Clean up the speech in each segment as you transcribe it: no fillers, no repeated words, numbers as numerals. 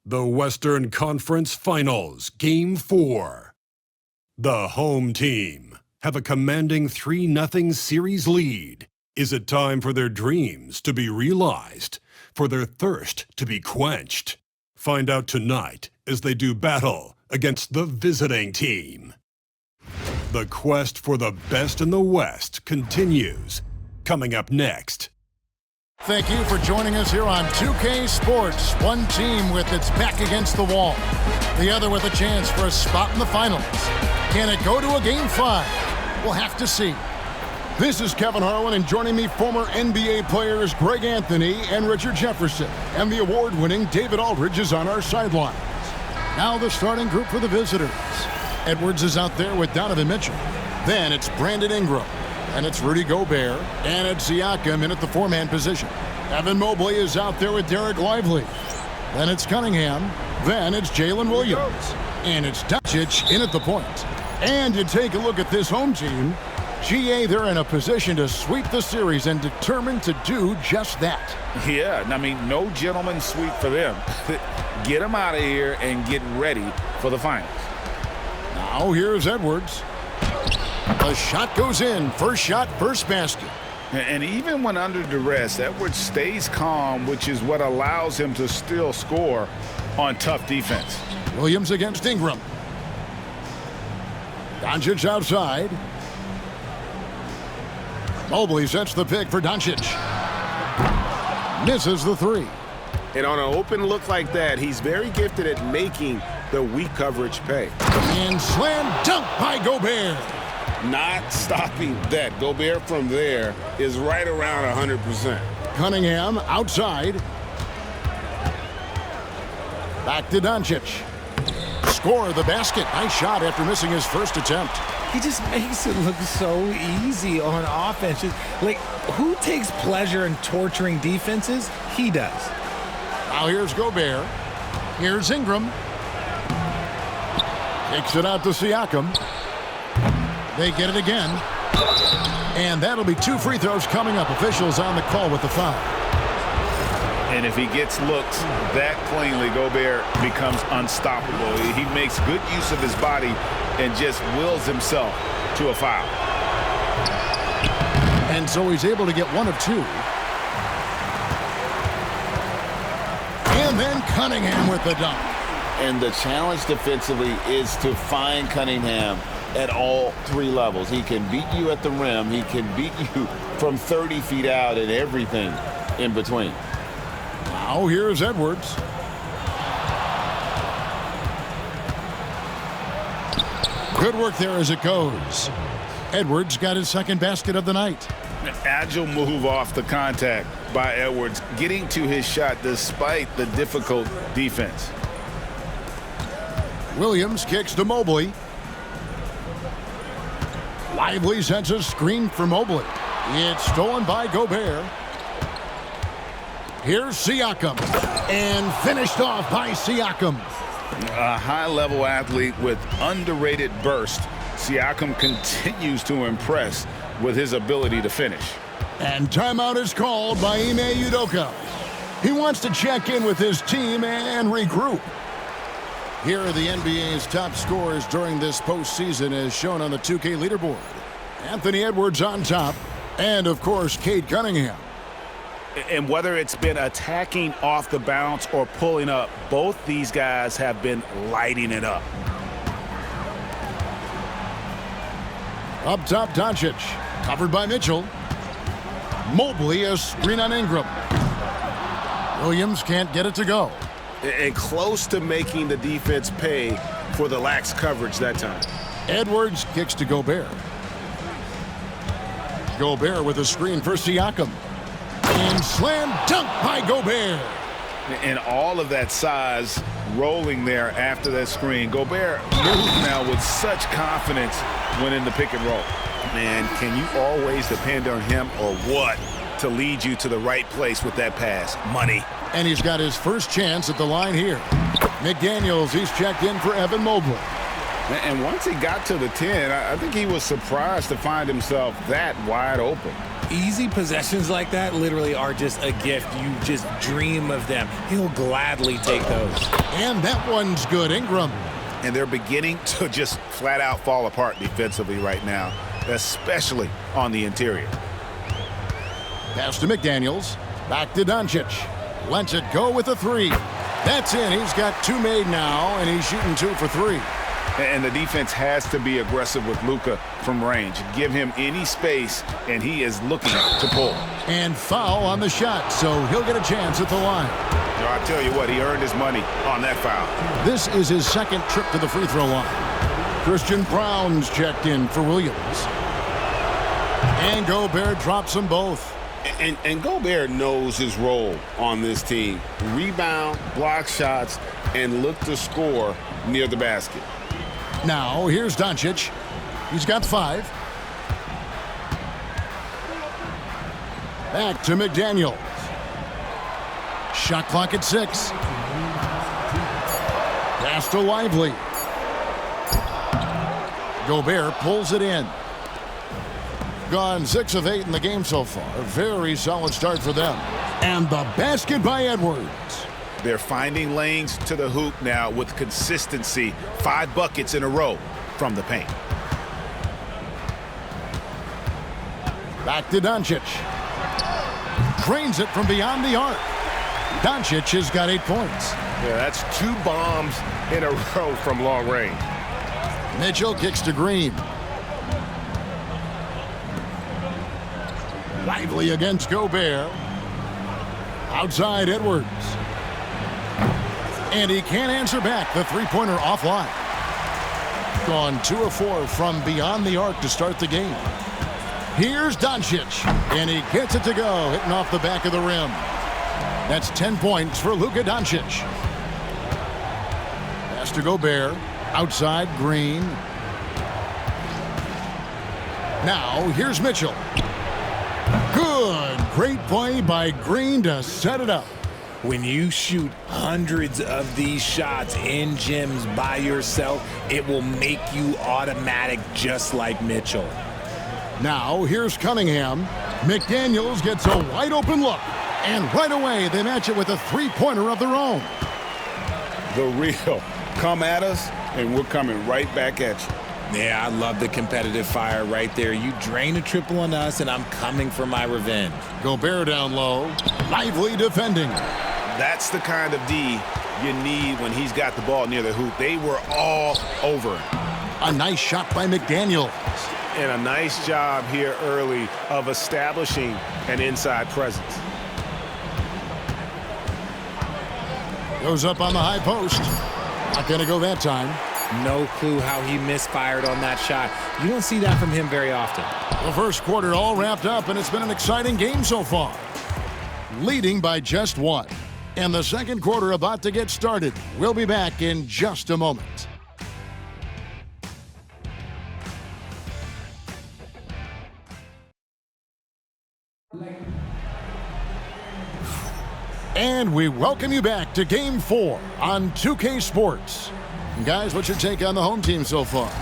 The Western Conference Finals, Game 4. The home team have a commanding 3-0 series lead. Is it time for their dreams to be realized, for their thirst to be quenched? Find out tonight as they do battle against the visiting team. The quest for the best in the West continues. Coming up next. Thank you for joining us here on 2K Sports. One team with its back against the wall. The other with a chance for a spot in the finals. Can it go to a Game 5? We'll have to see. This is Kevin Harlan, and joining me, former NBA players Greg Anthony and Richard Jefferson. And the award-winning David Aldridge is on our sidelines. Now the starting group for the visitors. Edwards is out there with Donovan Mitchell. Then it's Brandon Ingram. And it's Rudy Gobert, and it's Siakam in at the four-man position. Evan Mobley is out there with Derek Lively. Then it's Cunningham. Then it's Jalen Williams. And it's Doncic in at the point. And you take a look at this home team. GA, they're in a position to sweep the series and determined to do just that. Yeah, I mean, no gentleman sweep for them. Get them out of here and get ready for the finals. Now here's Edwards. The shot goes in. First shot, first basket. And even when under duress, Edwards stays calm, which is what allows him to still score on tough defense. Williams against Ingram. Doncic outside. Mobley sets the pick for Doncic. Misses the three. And on an open look like that, he's very gifted at making the weak coverage pay. And slam dunk by Gobert. Not stopping that. Gobert from there is right around 100%. Cunningham outside. Back to Doncic. Score the basket. Nice shot after missing his first attempt. He just makes it look so easy on offense. Like, who takes pleasure in torturing defenses? He does. Now here's Gobert. Here's Ingram. Takes it out to Siakam. They get it again. And that'll be 2 free throws coming up. Officials on the call with the foul. And if he gets looks that cleanly, Gobert becomes unstoppable. He makes good use of his body and just wills himself to a foul. And so he's able to get 1 of 2. And then Cunningham with the dunk. And the challenge defensively is to find Cunningham at all 3 levels. He can beat you at the rim. He can beat you from 30 feet out and everything in between. Now here's Edwards. Good work there as it goes. Edwards got his second basket of the night. An agile move off the contact by Edwards, getting to his shot despite the difficult defense. Williams kicks to Mobley. Lively sends a screen for Mobley. It's stolen by Gobert. Here's Siakam. And finished off by Siakam. A high-level athlete with underrated burst. Siakam continues to impress with his ability to finish. And timeout is called by Ime Udoka. He wants to check in with his team and regroup. Here are the NBA's top scorers during this postseason as shown on the 2K leaderboard. Anthony Edwards on top, and of course, Cade Cunningham. And whether it's been attacking off the bounce or pulling up, both these guys have been lighting it up. Up top, Doncic, covered by Mitchell. Mobley, a screen on Ingram. Williams can't get it to go. And close to making the defense pay for the lax coverage that time. Edwards kicks to Gobert. Gobert with a screen for Siakam. And slam dunk by Gobert. And all of that size rolling there after that screen. Gobert moves now with such confidence when in the pick and roll. Man, can you always depend on him or what to lead you to the right place with that pass? Money. And he's got his first chance at the line here. McDaniels, he's checked in for Evan Mobley. And once he got to the 10, I think he was surprised to find himself that wide open. Easy possessions like that literally are just a gift. You just dream of them. He'll gladly take those. And that one's good. Ingram. And they're beginning to just flat out fall apart defensively right now, especially on the interior. Pass to McDaniels. Back to Doncic. Lets it go with a three. That's in. He's got two made now, and he's shooting 2 for 3. And the defense has to be aggressive with Luka from range. Give him any space, and he is looking to pull. And foul on the shot, so he'll get a chance at the line. I tell you what, he earned his money on that foul. This is his second trip to the free throw line. Christian Brown's checked in for Williams. And Gobert drops them both. And Gobert knows his role on this team. Rebound, block shots, and look to score near the basket. Now, here's Doncic. He's got 5. Back to McDaniels. Shot clock at 6. Pass to Lively. Gobert pulls it in. Gone 6 of 8 in the game so far. Very solid start for them. And the basket by Edwards. They're finding lanes to the hoop now with consistency. 5 buckets in a row from the paint. Back to Doncic. Drains it from beyond the arc. Doncic has got 8 points. Yeah, that's 2 bombs in a row from long range. Mitchell kicks to Green. Lively against Gobert. Outside Edwards. And he can't answer back. The three-pointer offline. Gone 2 of 4 from beyond the arc to start the game. Here's Doncic. And he gets it to go, hitting off the back of the rim. That's 10 points for Luka Doncic. Pass to Gobert. Outside Green. Now here's Mitchell. Good. Great play by Green to set it up. When you shoot hundreds of these shots in gyms by yourself, it will make you automatic just like Mitchell. Now here's Cunningham. McDaniels gets a wide open look. And right away they match it with a three-pointer of their own. The real. Come at us, and we're coming right back at you. Yeah, I love the competitive fire right there. You drain a triple on us, and I'm coming for my revenge. Gobert down low. Lively defending. That's the kind of D you need when he's got the ball near the hoop. They were all over him. A nice shot by McDaniels. And a nice job here early of establishing an inside presence. Goes up on the high post. Not going to go that time. No clue how he misfired on that shot. You don't see that from him very often. The first quarter all wrapped up, and it's been an exciting game so far. Leading by just 1. And the second quarter about to get started. We'll be back in just a moment. And we welcome you back to Game 4 on 2K Sports. Guys, what's your take on the home team so far?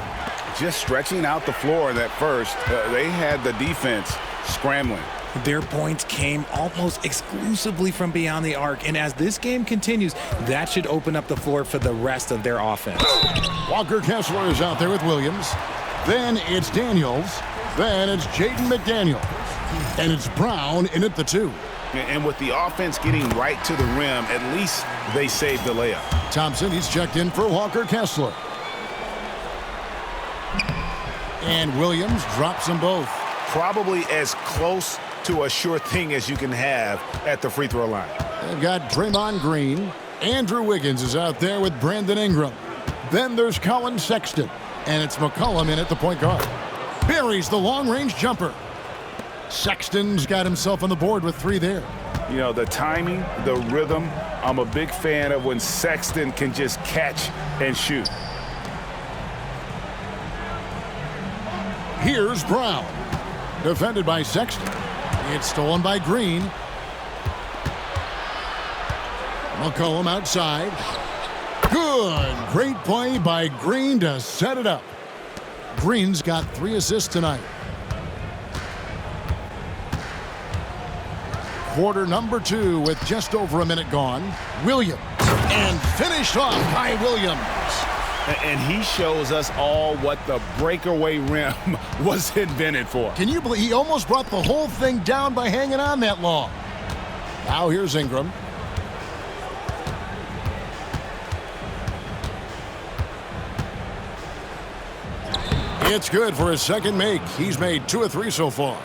Just stretching out the floor that first. They had the defense scrambling. Their points came almost exclusively from beyond the arc, and as this game continues, that should open up the floor for the rest of their offense. Walker Kessler is out there with Williams. Then it's Daniels. Then it's Jaden McDaniels. And it's Brown in at the 2. And with the offense getting right to the rim, at least they saved the layup. Thompson, he's checked in for Walker Kessler. And Williams drops them both. Probably as close to a sure thing as you can have at the free throw line. They've got Draymond Green. Andrew Wiggins is out there with Brandon Ingram. Then there's Colin Sexton. And it's McCollum in at the point guard. Buries the long-range jumper. Sexton's got himself on the board with 3 there. You know, the timing, the rhythm, I'm a big fan of when Sexton can just catch and shoot. Here's Brown. Defended by Sexton. It's stolen by Green. McCollum outside. Good. Great play by Green to set it up. Green's got 3 assists tonight. Quarter number 2 with just over a minute gone. Williams, and finished off by Williams. And he shows us all what the breakaway rim was invented for. Can you believe he almost brought the whole thing down by hanging on that long? Now here's Ingram. It's good for his second make. He's made 2 of 3 so far.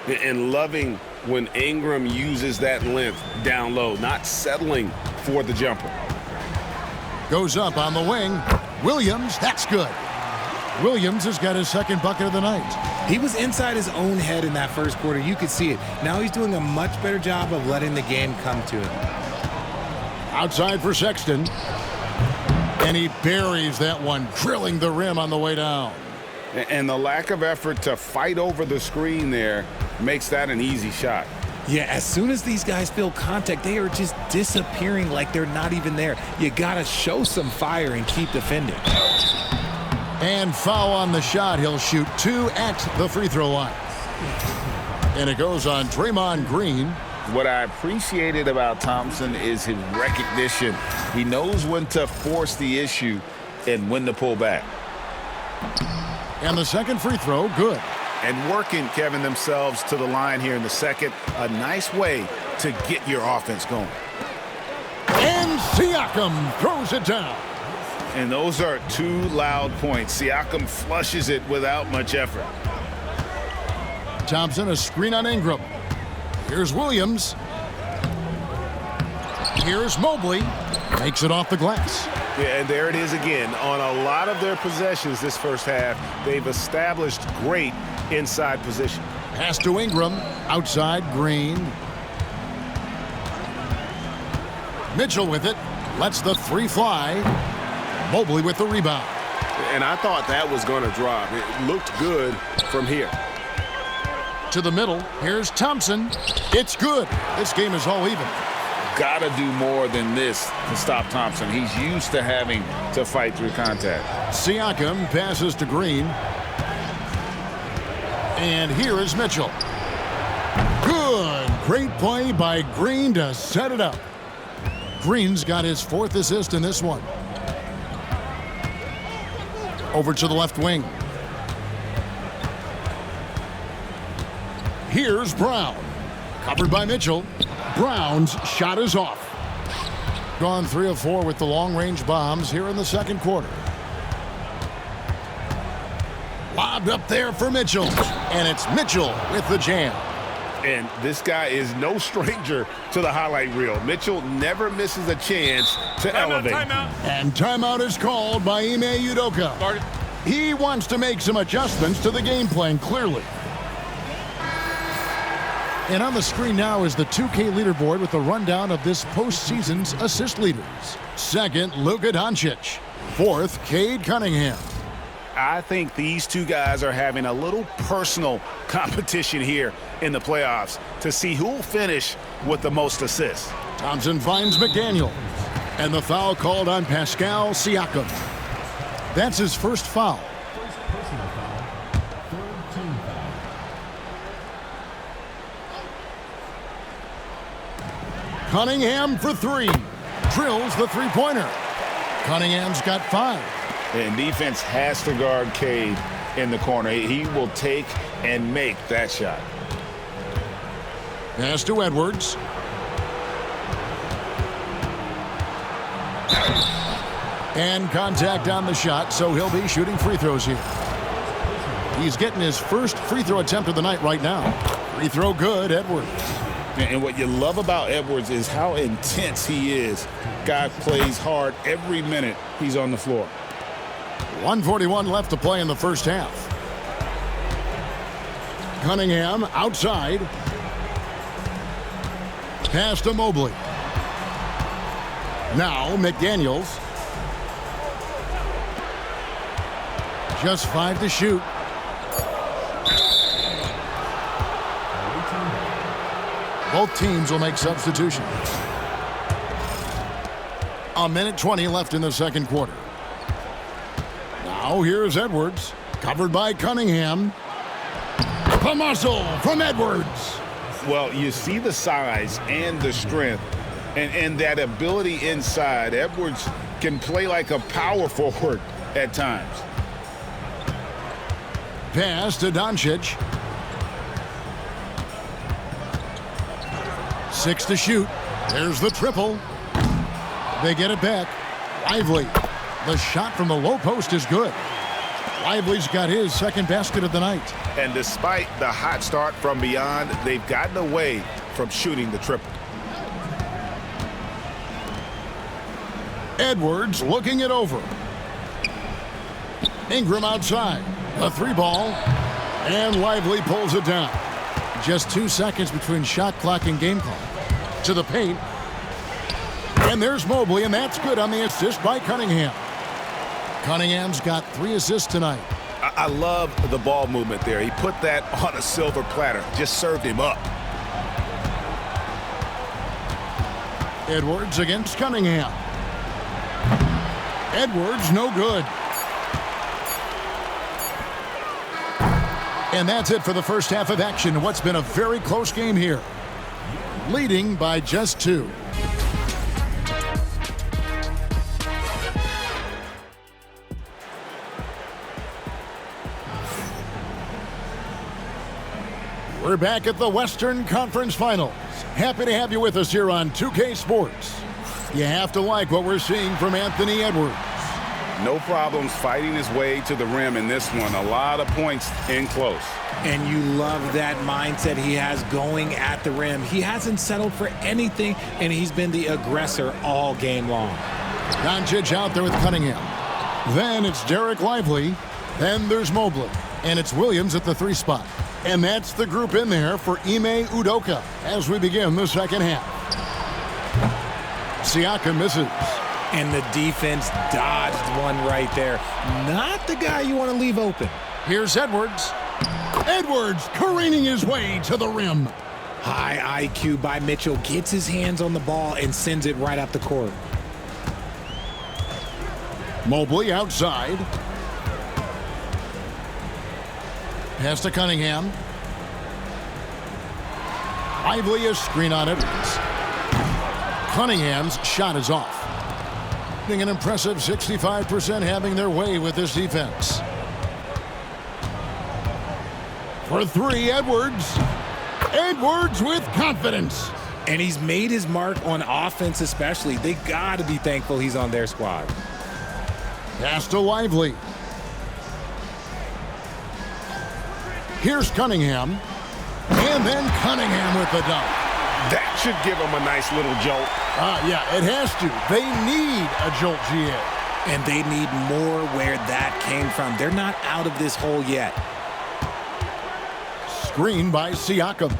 And loving when Ingram uses that length down low, not settling for the jumper. Goes up on the wing. Williams, that's good. Williams has got his second bucket of the night. He was inside his own head in that first quarter. You could see it. Now he's doing a much better job of letting the game come to him. Outside for Sexton. And he buries that one, drilling the rim on the way down. And the lack of effort to fight over the screen there makes that an easy shot. Yeah, as soon as these guys feel contact, they are just disappearing like they're not even there. You got to show some fire and keep defending. And foul on the shot. He'll shoot 2 at the free throw line. And it goes on Draymond Green. What I appreciated about Thompson is his recognition. He knows when to force the issue and when to pull back. And the second free throw, good. And working, Kevin, themselves to the line here in the second. A nice way to get your offense going. And Siakam throws it down. And those are 2 loud points. Siakam flushes it without much effort. Thompson, a screen on Ingram. Here's Williams. Here's Mobley. Makes it off the glass. Yeah, and there it is again. On a lot of their possessions this first half, they've established great inside position. Pass to Ingram. Outside, Green. Mitchell with it. Lets the 3 fly. Mobley with the rebound. And I thought that was going to drop. It looked good from here. To the middle. Here's Thompson. It's good. This game is all even. Got to do more than this to stop Thompson. He's used to having to fight through contact. Siakam passes to Green. And here is Mitchell. Good. Great play by Green to set it up. Green's got his 4th assist in this one. Over to the left wing. Here's Brown. Covered by Mitchell. Brown's shot is off. Gone 3 of 4 with the long-range bombs here in the second quarter. Lobbed up there for Mitchell. And it's Mitchell with the jam. And this guy is no stranger to the highlight reel. Mitchell never misses a chance to elevate. Timeout. And timeout is called by Ime Udoka. He wants to make some adjustments to the game plan, clearly. And on the screen now is the 2K leaderboard with a rundown of this postseason's assist leaders. Second, Luka Doncic. 4th, Cade Cunningham. I think these 2 guys are having a little personal competition here in the playoffs to see who will finish with the most assists. Thompson finds McDaniel. And the foul called on Pascal Siakam. That's his first foul. Cunningham for 3. Drills the 3-pointer. Cunningham's got 5. And defense has to guard Cade in the corner. He will take and make that shot. Pass to Edwards. And contact on the shot, so he'll be shooting free throws here. He's getting his first free throw attempt of the night right now. Free throw good, Edwards. And what you love about Edwards is how intense he is. Guy plays hard every minute he's on the floor. 1:41 left to play in the first half. Cunningham outside. Pass to Mobley. Now McDaniels. Just 5 to shoot. Both teams will make substitutions. 1:20 left in the second quarter. Now here's Edwards. Covered by Cunningham. A muscle from Edwards. Well, you see the size and the strength and that ability inside. Edwards can play like a power forward at times. Pass to Doncic. 6 to shoot. There's the triple. They get it back. Lively. The shot from the low post is good. Lively's got his second basket of the night. And despite the hot start from beyond, they've gotten away from shooting the triple. Edwards looking it over. Ingram outside. A 3-ball. And Lively pulls it down. Just 2 seconds between shot clock and game clock. To the paint. And there's Mobley, and that's good on the assist by Cunningham. Cunningham's got 3 assists tonight. I love the ball movement there. He put that on a silver platter. Just served him up. Edwards against Cunningham. Edwards, no good. And that's it for the first half of action. What's been a very close game here. Leading by just 2. We're back at the Western Conference Finals. Happy to have you with us here on 2K Sports. You have to like what we're seeing from Anthony Edwards. No problems fighting his way to the rim in this one. A lot of points in close. And you love that mindset he has going at the rim. He hasn't settled for anything, and he's been the aggressor all game long. Doncic out there with Cunningham. Then it's Derek Lively. Then there's Mobley. And it's Williams at the 3 spot. And that's the group in there for Ime Udoka as we begin the second half. Siakam misses. And the defense dodged one right there. Not the guy you want to leave open. Here's Edwards. Edwards careening his way to the rim. High IQ by Mitchell. Gets his hands on the ball and sends it right up the court. Mobley outside. Pass to Cunningham. Lively a screen on Edwards. Cunningham's shot is off. An impressive 65% having their way with this defense. For 3, Edwards. Edwards with confidence. And he's made his mark on offense especially. They got to be thankful he's on their squad. Pass to Lively. Here's Cunningham. And then Cunningham with the dunk. That should give him a nice little jolt. Yeah, it has to. They need a jolt, GA. And they need more where that came from. They're not out of this hole yet. Screen by Siakam.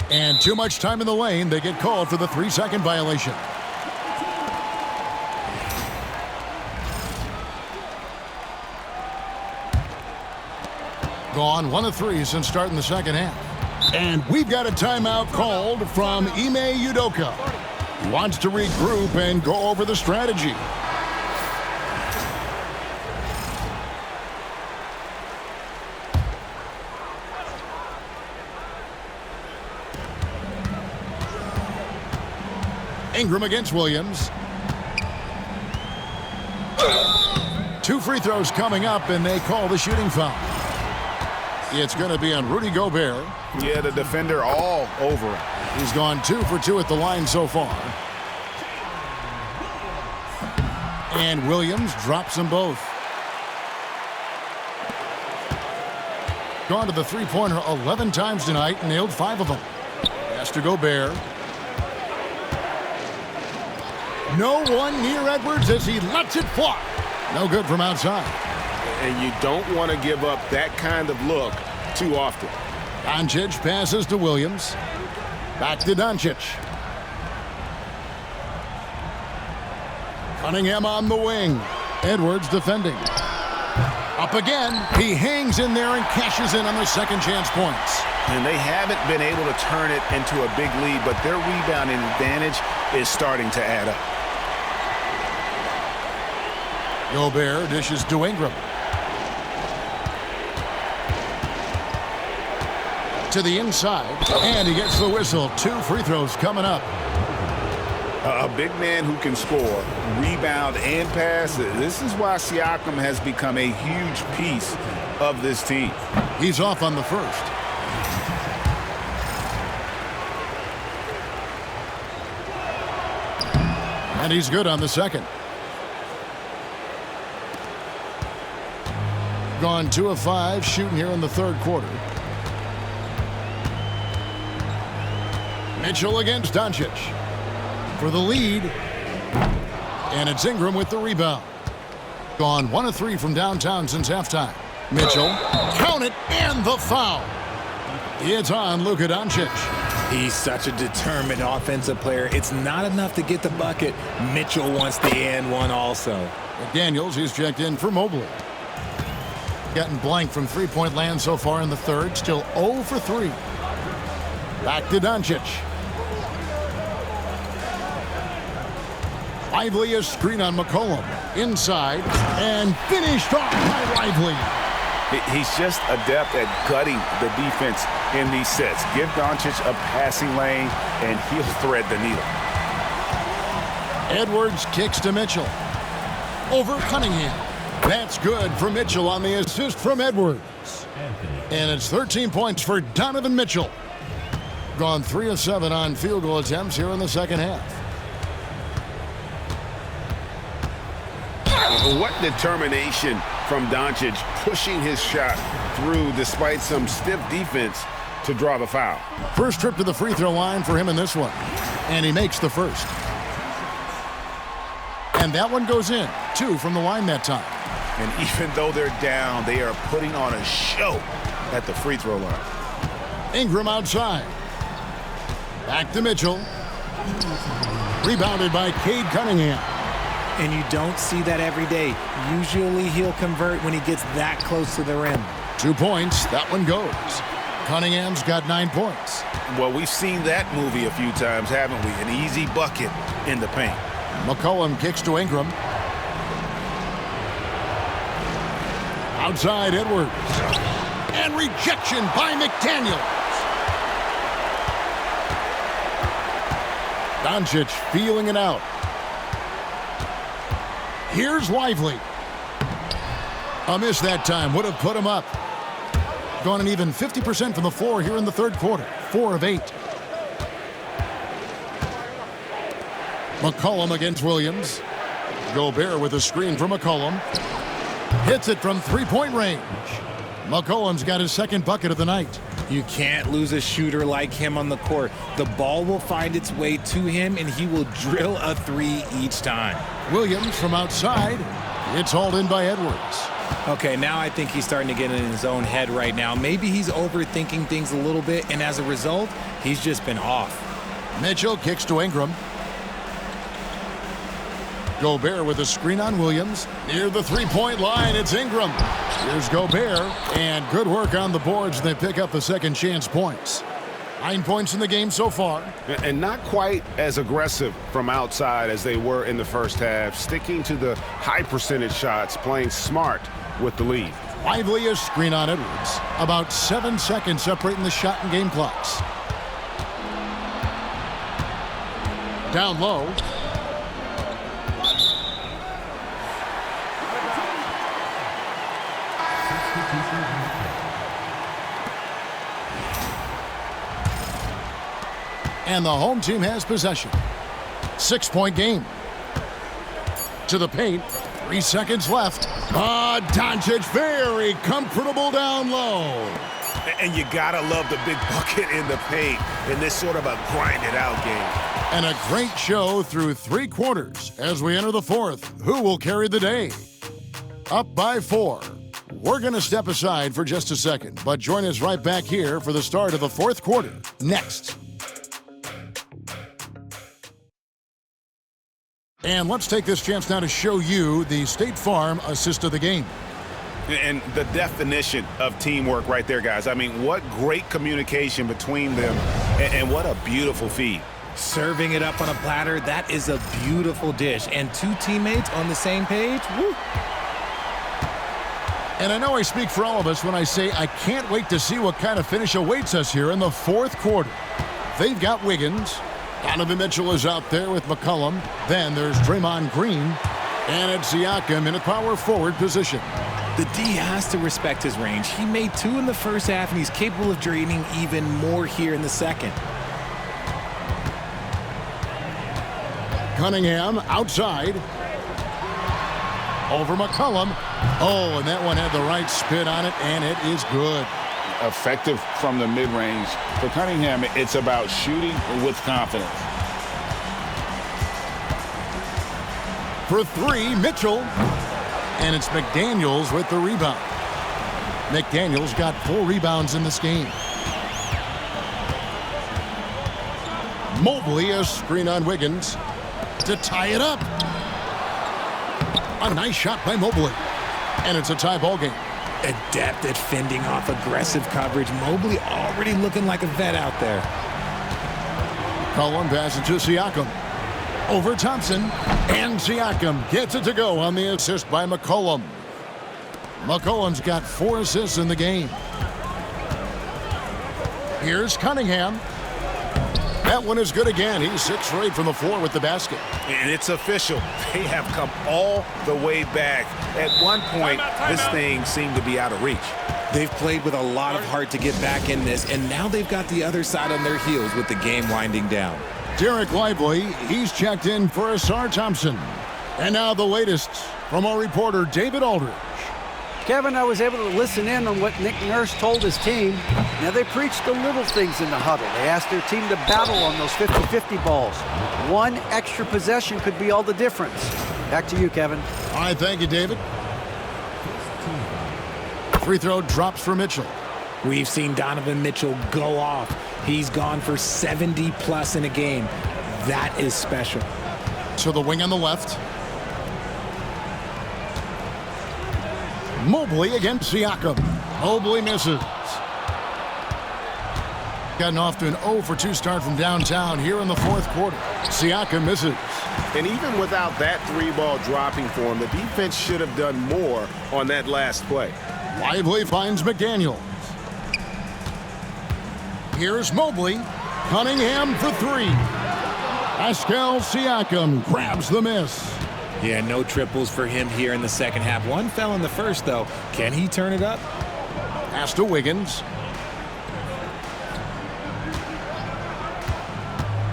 And too much time in the lane. They get called for the 3-second violation. Gone 1 of 3 since starting the second half. And we've got a timeout called from Ime Udoka. He wants to regroup and go over the strategy. Ingram against Williams. 2 free throws coming up, and they call the shooting foul. It's going to be on Rudy Gobert. Yeah, the defender all over him. He's gone 2 for 2 at the line so far. And Williams drops them both. Gone to the three-pointer 11 times tonight and nailed 5 of them. Pass to Gobert. No one near Edwards as he lets it fly. No good from outside. And you don't want to give up that kind of look too often. Doncic passes to Williams. Back to Doncic. Cunningham on the wing. Edwards defending. Up again. He hangs in there and cashes in on their second chance points. And they haven't been able to turn it into a big lead, but their rebounding advantage is starting to add up. Gobert dishes to Ingram. To the inside, and he gets the whistle. 2 free throws coming up. A big man who can score, rebound, and pass. This is why Siakam has become a huge piece of this team. He's off on the first. And he's good on the second. Gone 2 of 5 shooting here in the third quarter. Mitchell against Doncic for the lead. And it's Ingram with the rebound. Gone 1 of 3 from downtown since halftime. Mitchell, count it, and the foul. It's on Luka Doncic. He's such a determined offensive player. It's not enough to get the bucket. Mitchell wants the and one also. Daniels, he's checked in for Mobley. Gotten blank from three-point land so far in the third. Still 0 for 3. Back to Doncic. Lively a screen on McCollum. Inside, and finished off by Lively. He's just adept at gutting the defense in these sets. Give Doncic a passing lane, and he'll thread the needle. Edwards kicks to Mitchell. Over Cunningham. That's good for Mitchell on the assist from Edwards. And it's 13 points for Donovan Mitchell. Gone 3 of 7 on field goal attempts here in the second half. What determination from Doncic, pushing his shot through despite some stiff defense to draw the foul. First trip to the free throw line for him in this one. And he makes the first. And that one goes in. 2 from the line that time. And even though they're down, they are putting on a show at the free throw line. Ingram outside. Back to Mitchell. Rebounded by Cade Cunningham. And you don't see that every day. Usually he'll convert when he gets that close to the rim. 2 points. That one goes. Cunningham's got 9 points. Well, we've seen that movie a few times, haven't we? An easy bucket in the paint. McCollum kicks to Ingram. Outside Edwards. And rejection by McDaniels. Doncic feeling it out. Here's Lively. A miss that time would have put him up. Gone an even 50% from the floor here in the third quarter. 4 of 8. McCollum against Williams. Gobert with a screen for McCollum. Hits it from three-point range. McCollum's got his second bucket of the night. You can't lose a shooter like him on the court. The ball will find its way to him, and he will drill a 3 each time. Williams from outside. It's hauled in by Edwards. Okay, now I think he's starting to get in his own head right now. Maybe he's overthinking things a little bit, and as a result, he's just been off. Mitchell kicks to Ingram. Gobert with a screen on Williams. Near the three-point line, it's Ingram. Here's Gobert, and good work on the boards. They pick up the second chance points. 9 points in the game so far. And not quite as aggressive from outside as they were in the first half, sticking to the high percentage shots, playing smart with the lead. Lively a screen on Edwards. About 7 seconds separating the shot and game clocks. Down low. And the home team has possession. 6-point game. To the paint. 3 seconds left. Doncic very comfortable down low. And you gotta love the big bucket in the paint in this sort of a grinded-out game. And a great show through 3 quarters as we enter the fourth. Who will carry the day? Up by 4. We're going to step aside for just a second, but join us right back here for the start of the fourth quarter. Next. And let's take this chance now to show you the State Farm assist of the game. And the definition of teamwork right there, guys. I mean, what great communication between them, and what a beautiful feed. Serving it up on a platter, that is a beautiful dish. And 2 teammates on the same page, woo. And I know I speak for all of us when I say I can't wait to see what kind of finish awaits us here in the fourth quarter. They've got Wiggins. Donovan Mitchell is out there with McCollum. Then there's Draymond Green. And it's Siakam in a power forward position. The D has to respect his range. He made 2 in the first half, and he's capable of draining even more here in the second. Cunningham outside. Over McCollum. Oh, and that one had the right spin on it, and it is good. Effective from the mid-range. For Cunningham, it's about shooting with confidence. For 3, Mitchell. And it's McDaniels with the rebound. McDaniels got 4 rebounds in this game. Mobley, a screen on Wiggins to tie it up. A nice shot by Mobley. And it's a tie ball game. Adept at fending off aggressive coverage. Mobley already looking like a vet out there. Cullen passes to Siakam. Over Thompson. And Siakam gets it to go on the assist by McCollum. McCollum's got 4 assists in the game. Here's Cunningham. That one is good again. He's 6 for 8 from the floor with the basket. And it's official. They have come all the way back. At one point, this thing seemed to be out of reach. They've played with a lot of heart to get back in this, and now they've got the other side on their heels with the game winding down. Derek Lively, he's checked in for Asar Thompson. And now the latest from our reporter, David Aldridge. Kevin, I was able to listen in on what Nick Nurse told his team. Now, they preached the little things in the huddle. They asked their team to battle on those 50-50 balls. One extra possession could be all the difference. Back to you, Kevin. All right, thank you, David. Free throw drops for Mitchell. We've seen Donovan Mitchell go off. He's gone for 70+ in a game. That is special. To the wing on the left. Mobley against Siakam. Mobley misses. Gotten off to an 0 for 2 start from downtown here in the fourth quarter. Siakam misses. And even without that 3-ball dropping for him, the defense should have done more on that last play. Lively finds McDaniels. Here's Mobley. Cunningham for 3. Pascal Siakam grabs the miss. Yeah, no triples for him here in the second half. One fell in the first, though. Can he turn it up? Pass to Wiggins.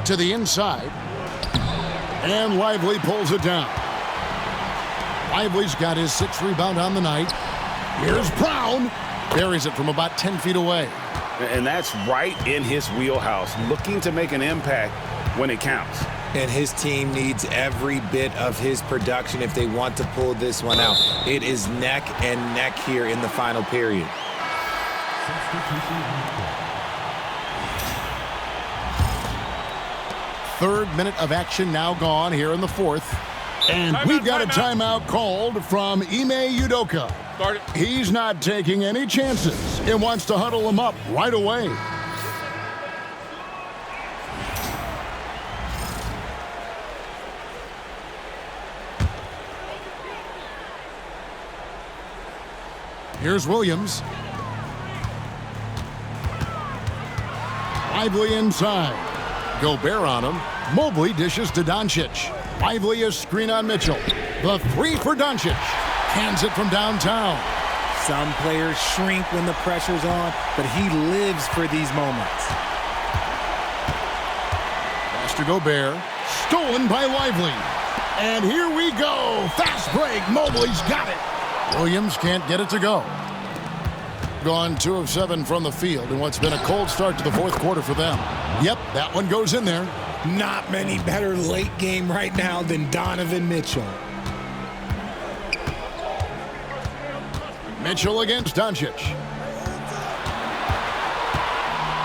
To the inside. And Lively pulls it down. Lively's got his 6th rebound on the night. Here's Brown. Buries it from about 10 feet away. And that's right in his wheelhouse, looking to make an impact when it counts. And his team needs every bit of his production if they want to pull this one out. It is neck and neck here in the final period. Third minute of action now gone here in the fourth. And we've got a timeout called from Ime Udoka. He's not taking any chances and wants to huddle him up right away. Here's Williams. Lively inside. Gobert on him. Mobley dishes to Doncic. Lively a screen on Mitchell. The 3 for Doncic. Hands it from downtown. Some players shrink when the pressure's on, but he lives for these moments. Pass to Gobert. Stolen by Lively. And here we go. Fast break. Mobley's got it. Williams can't get it to go. Gone 2 of 7 from the field in what's been a cold start to the fourth quarter for them. Yep, that one goes in there. Not many better late game right now than Donovan Mitchell. Mitchell against Doncic.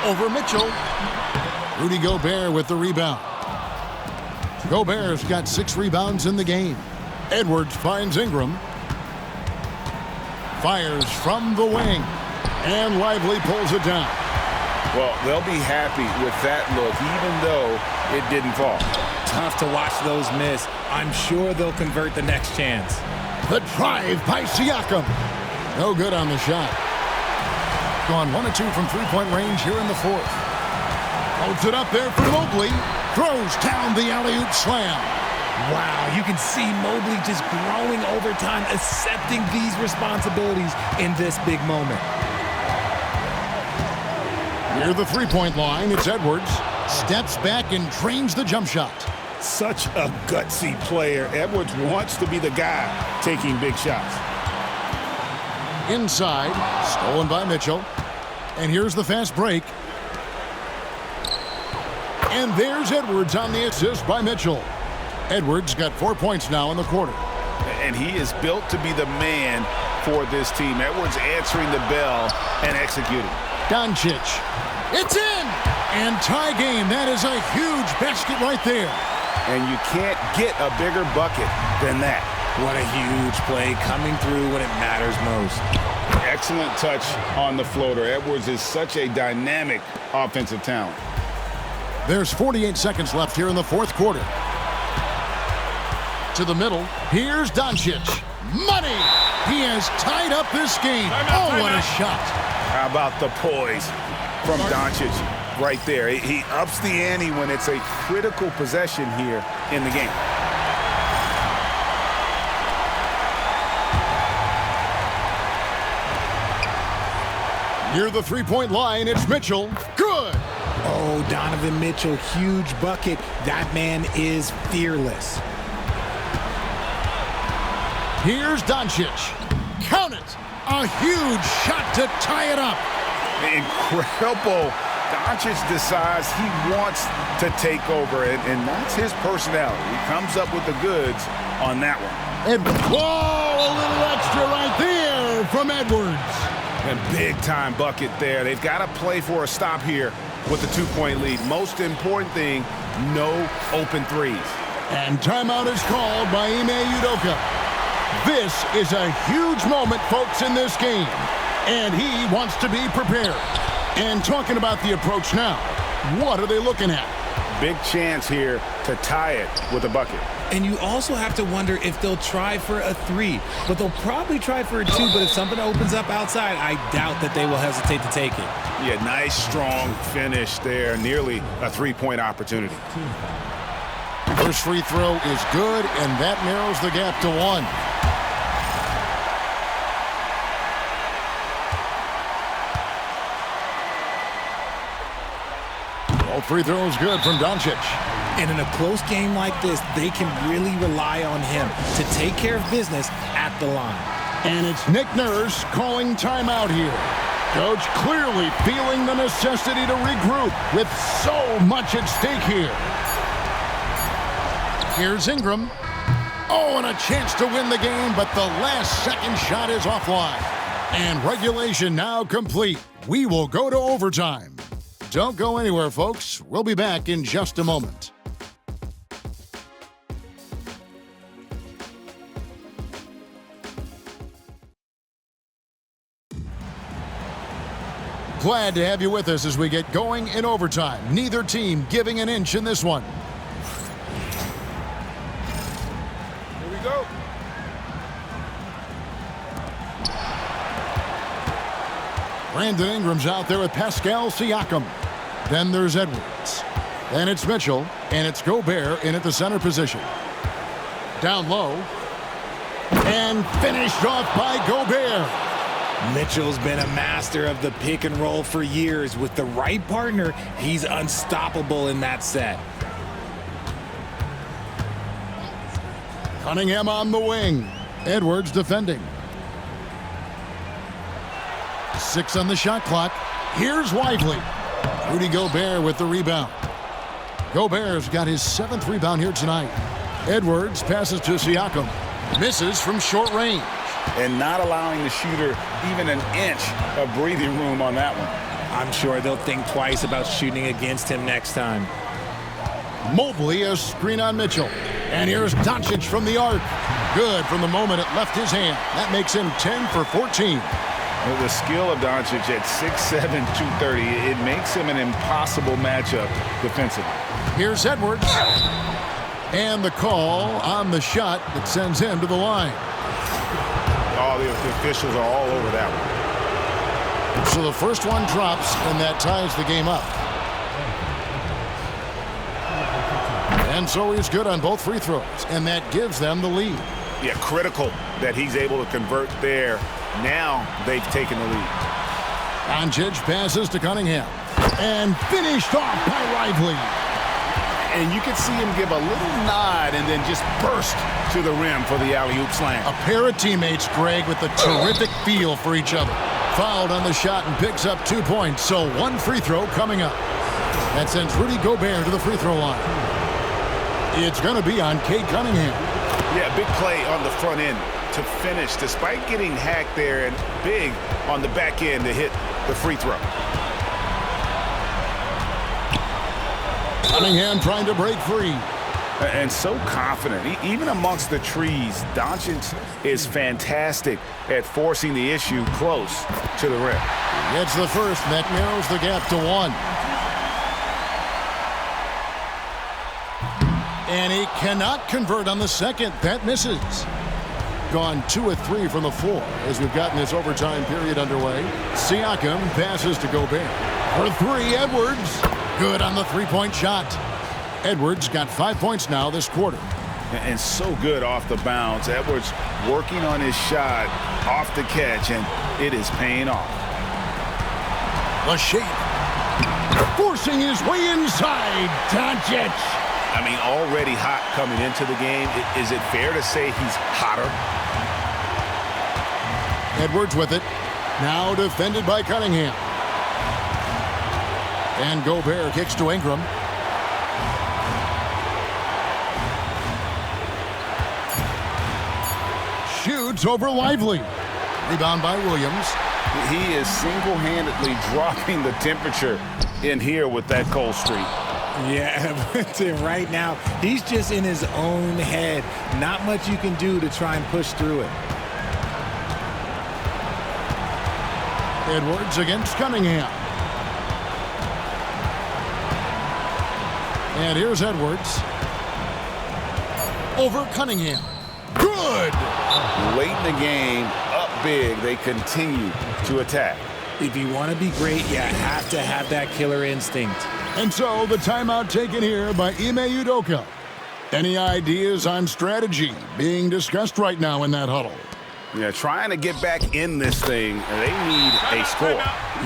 Over Mitchell. Rudy Gobert with the rebound. Gobert's got 6 rebounds in the game. Edwards finds Ingram. Fires from the wing. And Lively pulls it down. Well, they'll be happy with that look, even though it didn't fall. Tough to watch those miss. I'm sure they'll convert the next chance. The drive by Siakam. No good on the shot. Gone 1 of 2 from three-point range here in the fourth. Holds it up there for Mobley. Throws down the alley-oop slam. Wow, you can see Mobley just growing over time, accepting these responsibilities in this big moment. Near the three-point line, it's Edwards. Steps back and drains the jump shot. Such a gutsy player. Edwards wants to be the guy taking big shots. Inside, stolen by Mitchell. And here's the fast break. And there's Edwards on the assist by Mitchell. Edwards got 4 points now in the quarter. And he is built to be the man for this team. Edwards answering the bell and executing. Doncic. It's in! And tie game. That is a huge basket right there. And you can't get a bigger bucket than that. What a huge play coming through when it matters most. Excellent touch on the floater. Edwards is such a dynamic offensive talent. There's 48 seconds left here in the fourth quarter. To the middle. Here's Doncic. Money! He has tied up this game. Oh, what a shot. How about the poise from Doncic right there? He ups the ante when it's a critical possession here in the game. Near the three-point line, it's Mitchell. Good! Oh, Donovan Mitchell, huge bucket. That man is fearless. Here's Doncic. Count it! A huge shot to tie it up. Incredible. Doncic decides he wants to take over, and that's his personality. He comes up with the goods on that one. Whoa, a little extra right there from Edwards. A big-time bucket there. They've got to play for a stop here with the two-point lead. Most important thing, no open threes. And timeout is called by Ime Udoka. This is a huge moment, folks, in this game. And he wants to be prepared. And talking about the approach now, what are they looking at? Big chance here to tie it with a bucket. And you also have to wonder if they'll try for a three. But they'll probably try for a two. But if something opens up outside, I doubt that they will hesitate to take it. Yeah, nice, strong finish there. Nearly a three-point opportunity. First free throw is good, and that narrows the gap to 1. All free throws good from Doncic. And in a close game like this, they can really rely on him to take care of business at the line. And it's Nick Nurse calling timeout here. Coach clearly feeling the necessity to regroup with so much at stake here. Here's Ingram. Oh, and a chance to win the game, but the last second shot is offline. And regulation now complete. We will go to overtime. Don't go anywhere, folks. We'll be back in just a moment. Glad to have you with us as we get going in overtime. Neither team giving an inch in this one. Here we go. Brandon Ingram's out there with Pascal Siakam. Then there's Edwards. Then it's Mitchell, and it's Gobert in at the center position. Down low. And finished off by Gobert. Mitchell's been a master of the pick and roll for years. With the right partner, he's unstoppable in that set. Cunningham on the wing. Edwards defending. 6 on the shot clock. Here's Lively. Rudy Gobert with the rebound. Gobert's got his 7th rebound here tonight. Edwards passes to Siakam. Misses from short range. And not allowing the shooter even an inch of breathing room on that one. I'm sure they'll think twice about shooting against him next time. Mobley, a screen on Mitchell. And here's Doncic from the arc. Good from the moment it left his hand. That makes him 10 for 14. With the skill of Doncic at 6'7", 230, it makes him an impossible matchup defensively. Here's Edwards. And the call on the shot that sends him to the line. Oh, the officials are all over that one. So the first one drops, and that ties the game up. And so he's good on both free throws, and that gives them the lead. Yeah, critical that he's able to convert there. Now they've taken the lead. Doncic passes to Cunningham, and finished off by Lively. And you can see him give a little nod and then just burst to the rim for the alley-oop slam. A pair of teammates, Greg, with a terrific feel for each other. Fouled on the shot and picks up 2 points, so one free throw coming up. That sends Rudy Gobert to the free throw line. It's going to be on Cade Cunningham. Yeah, big play on the front end to finish, despite getting hacked there, and big on the back end to hit the free throw. Cunningham trying to break free. And so confident. Even amongst the trees, Doncic is fantastic at forcing the issue close to the rim. Gets the first, and that narrows the gap to 1. And he cannot convert on the second. That misses. Gone 2 of 3 from the floor as we've gotten this overtime period underway. Siakam passes to Gobert. For 3, Edwards. Good on the three-point shot. Edwards got 5 points now this quarter. And so good off the bounce. Edwards working on his shot off the catch, and it is paying off. The shape. Forcing his way inside. Doncic. I mean, already hot coming into the game. Is it fair to say he's hotter? Edwards with it. Now defended by Cunningham. And Gobert kicks to Ingram. Shoots over Lively. Rebound by Williams. He is single-handedly dropping the temperature in here with that cold streak. Yeah, but right now, he's just in his own head. Not much you can do to try and push through it. Edwards against Cunningham. And here's Edwards. Over Cunningham. Good! Late in the game, up big, they continue to attack. If you want to be great, you have to have that killer instinct. And so the timeout taken here by Ime Udoka. Any ideas on strategy being discussed right now in that huddle? Yeah, trying to get back in this thing, they need a score.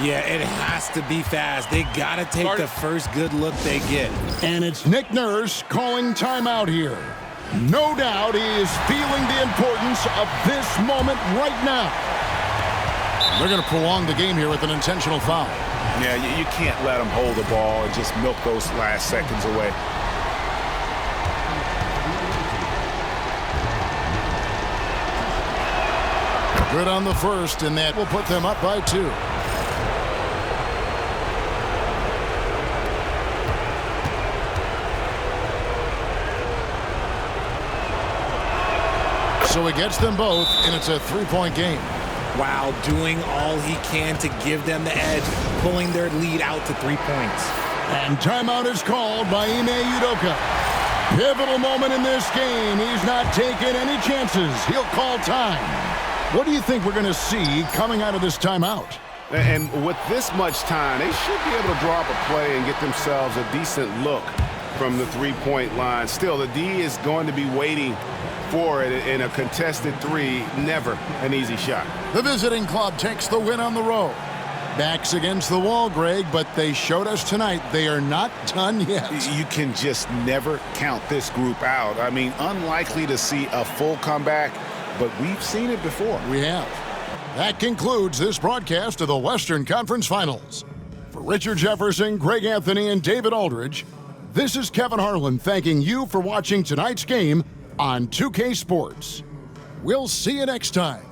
Yeah, it has to be fast. They got to take the first good look they get. And it's Nick Nurse calling timeout here. No doubt he is feeling the importance of this moment right now. They're going to prolong the game here with an intentional foul. Yeah, you can't let them hold the ball and just milk those last seconds away. Good on the first, and that will put them up by 2. So he gets them both, and it's a 3-point game. Wow, doing all he can to give them the edge, pulling their lead out to 3 points. And timeout is called by Ime Udoka. Pivotal moment in this game. He's not taking any chances. He'll call time. What do you think we're going to see coming out of this timeout? And with this much time, they should be able to draw up a play and get themselves a decent look from the three-point line. Still, the D is going to be waiting for it in a contested 3. Never an easy shot. The visiting club takes the win on the road. Backs against the wall, Greg, but they showed us tonight they are not done yet. You can just never count this group out. I mean, unlikely to see a full comeback, but we've seen it before. We have. That concludes this broadcast of the Western Conference Finals. For Richard Jefferson, Greg Anthony, and David Aldridge, this is Kevin Harlan thanking you for watching tonight's game on 2K Sports. We'll see you next time.